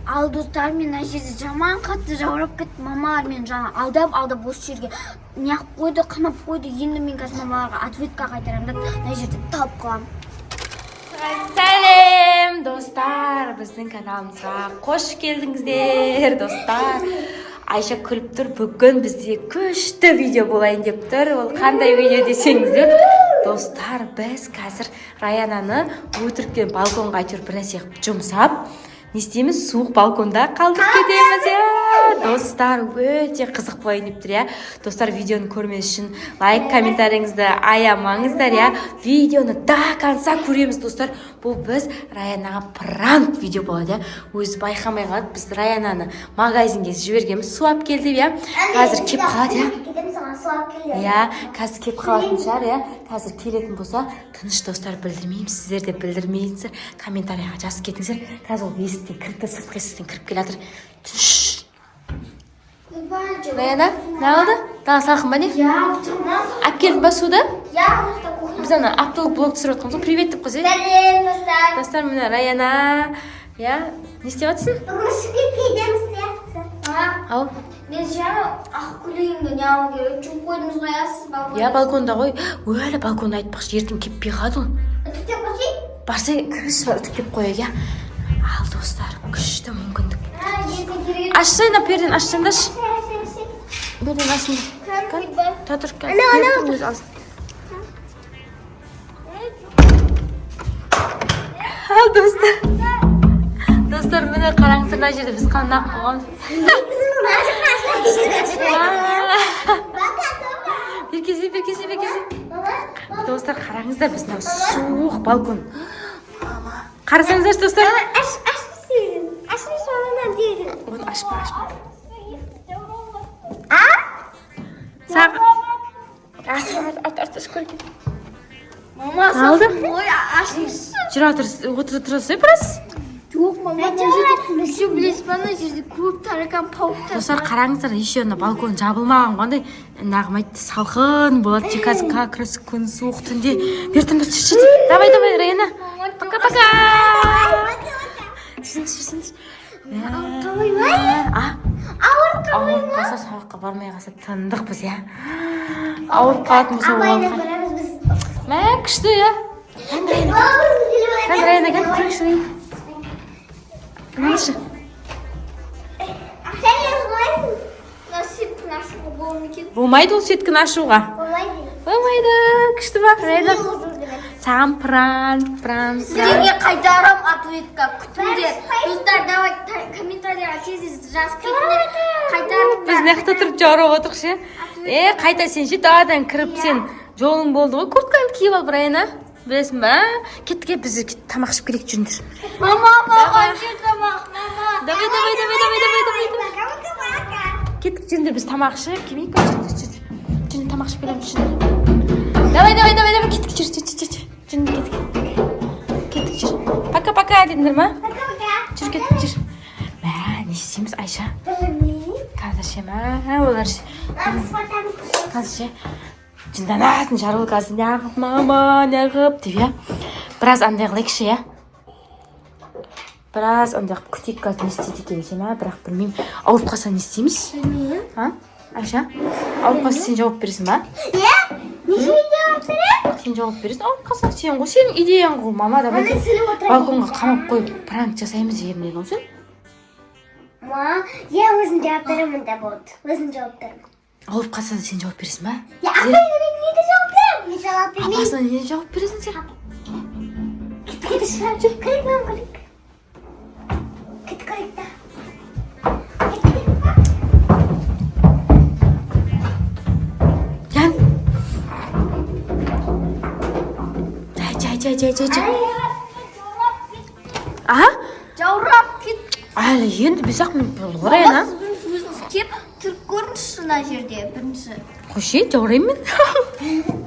Ал достар, мен ана жерде жаман қатты жаурап кетті. Мамалар мен жаңа алдап осы жерге неғып қойды, қамап қойды. Енді мен қазір мамаларға ответқа қайтарамын да ана жерде талып қаламын. Сәлем достар, біздің каналымызға қош келдіңіздер достар. Айша күліп тұр, бүгін бізде күшті видео болайын деп тұр. Ол қандай видео десеңіздер, достар, біз қазір Раянаны өтірікпен балконға әйтеуір бір нәрсе жұмсап, не істейміз? Суық балконда қалдырып кетеміз, достар, өте қызық болайын деп тұр, достар, видеоны көрмес үшін лайк, комментарияңызды аямаңыздар, видеоны до конца көреміз, достар. Бұл біз Раянаға пранк видео болады, өзі байқамай қалады. Біз Раянаны магазинге жібергенбіз, суап келді, қазір кеп қалады, қазір кеп қалатын шығар, қазір келетін болса, тыныш достар, білдірмеймін, сіздер де білдірмейсіздер, комментарияға жазып кетіңіздер. Қазір ол есіктен кірді, сыртқы есіктен кіріп келатыр. Түш. Раяна, не алды? Тағы салқын ба не? Әп келдің ба суды? Біз ана аптылық блог түсіріп отқанбыз, привет деп қойсай. Сәлем достар. Достар, міне Раяна, не істеп жатсың? Бүгін суретке кетеміз. Ау. Мен жаңа ақ көйлегімді не алу керек, жуып қойдыңыз ғой, сіз балконда. Балконда ғой. Өлі балконда айтпақшы, ертең кеппей қалады ол. Үтіктеп қойсай? Барсай, кіріс бар, үтіктеп қояйық, Ал достар, күшті мүмкіндік. Ашсайна, перден ашсаңдашы. Перден ашсаңда. Татыр, Ал достар. Достар, міне қараңыздар, мына жерде біз қанақ қоғамыз. Беркесе. Достар, қараңыздар, біз суық балкон. Қарасаңыздар, достар. Оны ашпа. Арташ көрген. Мама, ой, ашыңыз. Жүра тұрсай біраз. Жоқ, мама, еще білесіз ба, ана жерде көп таракан пауықтар. Достар, қараңыздар, еще балкон жабылмаған қандай нағымайды салқын болады. Қазір как раз күн суық түнде. Бертін тұршы. Давай, Раяна. Пока-пока. Жүрсіңіз. Ауырып қалса сабаққа бармай қалса тындық біз, Ауырып қалатын болса оған. Мә, күшті, Раяна, кәл, күрекші. Нашы. Болмайды ол сеткін ашуға. Болмайды, күшті ба, Раяна. Саған пранк. Сіздерге қайтарам ответка, күтіңдер. Достар, давай комментарияға тез жазып кетіңдер. Қайтарым. Біз неқта тұрып жауырап отырықшы. Қайта сен ше, дағадан кіріп сен жолың болды ғой. Куртканы киіп алып, Раяна. Білесің ба? Кетке біз тамақ ішіп керек жүріндір. Мама, тамақ, мама. Давай. Кеттік жүріндір, біз тамақ ішіп, кемейік па? Жүріндір, тамақ ішіп келеміз жүріндір. Давай, кеттік жүр. Кеттік жүр. Пока-пока дедіңдер ма? Жүр, кеттік жүр. Не істейміз, Айша? Қазір ше ма? Олар ше. Қазір ше. Жынданатын жарыл қазір неғып, мама, неғып деп, Біраз андай қылайықшы, Біраз андай күтейік қазір не істейді екен ше ма? Бірақ білмеймін. Ауырып қалса не істейміз? Білмеймін. Айша? Ауырып қалса сен жауап бересің ба? Не жауап берем? Сен жауап бересің, ауырып қалсаң сен ғой, сенің идеяң ғой, мама. Давай балконға қамап қойып пранк жасаймыз егер не болсын. Өзім жауап беремін да болды. Өзім жауап беремін. Ауырып қалса сен жауап бересің ба? Апайына мен неге жауап беремін? Мен жауап бермеймін. Апасына не жауап бересің сен? Кеттік шығар, кеттік да. Жаурап кет. Әлі енді біз-ақ мен бұл Раяна. Өзіңіз кеп тұрып көріңізші мына жерде бірінші. Қойшы, жаурайым мен.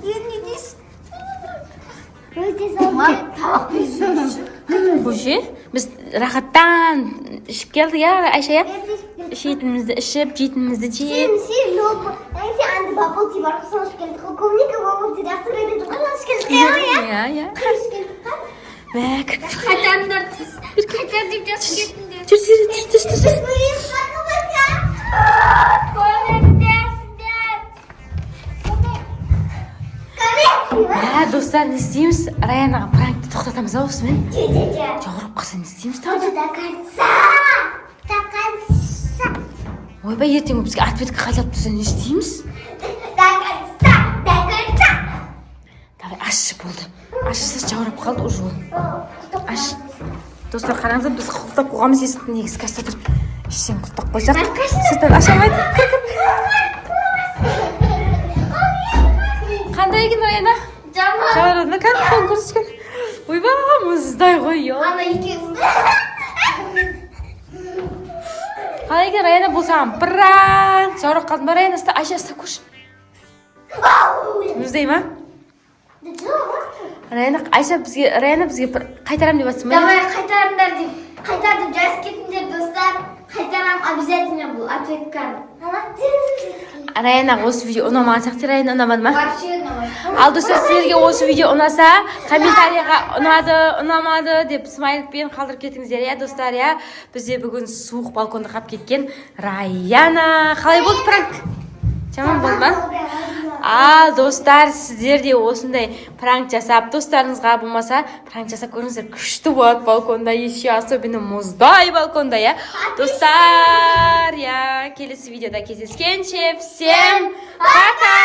Не дейсіз? Қойшы, біз рахаттан ішіп келдік, Айша, Ішетінімізді ішіп, жейтінімізді жеп. Сен анды бабыл тей барып соңыз келдік. Көмнекі бабыл тейді астыр өйдеді. Қылаш келдік. Қылаш келдік. Бәк. Қайтарыңдар тез. Қайтар деп жазып кетіңдер. Жүр. Ya do'stlar, ne isteymiz? Rayanaga prankni to'xtatamiz osman. Chog'irib qolsa ne isteymiz? Voyba ertaga bizga ответка qaylab tursa ne isteymiz? Davay, ash bo'ldi. Ashsiz chog'irib qoldi уже. Ash. Do'stlar, qaranglar, biz qultaq qo'yamiz eshikni negizga astir. Ishing qultaq qo'ysak, sizdan ashamaydi. Qanday ekan Rayana? Chog'iribni qanday ko'rishgan? Voyba, muzday qo'y-yo. Qanday ekan Rayana bo'lsam, prank. Chog'irib qoldim Rayana, sta ashasta ko'rish. Muzdaymi? Rayana bizga qaytaram deyapsizmi? Давай qaytaringlar deb. Qaytarib jaz ketdinglar do'stlar. Qaytaram обязательно bu ответка. Rayana o'z video unamasa, Rayana unamadimi? Вообще unamadi. Al do'stlar, sizlarga o'z video unasa, kommentariyaga unamadi deb smaylik bilan qoldirib ketingizlar ya do'stlar ya. Bizga bugun sovuq balkonda qolib ketgan Rayana. Qalay bo'ldi prank? Tamam bo'ldimi? Do'stlar, sizlarga o'shunday prank jasab, do'stlaringizga bo'lmasa, prank jasab ko'ringizlar, kuchli bo'ladi balkonda, еще особенно muzday balkonda ya. Do'stlar, ya kelasi videoda kesishguncha всем пока!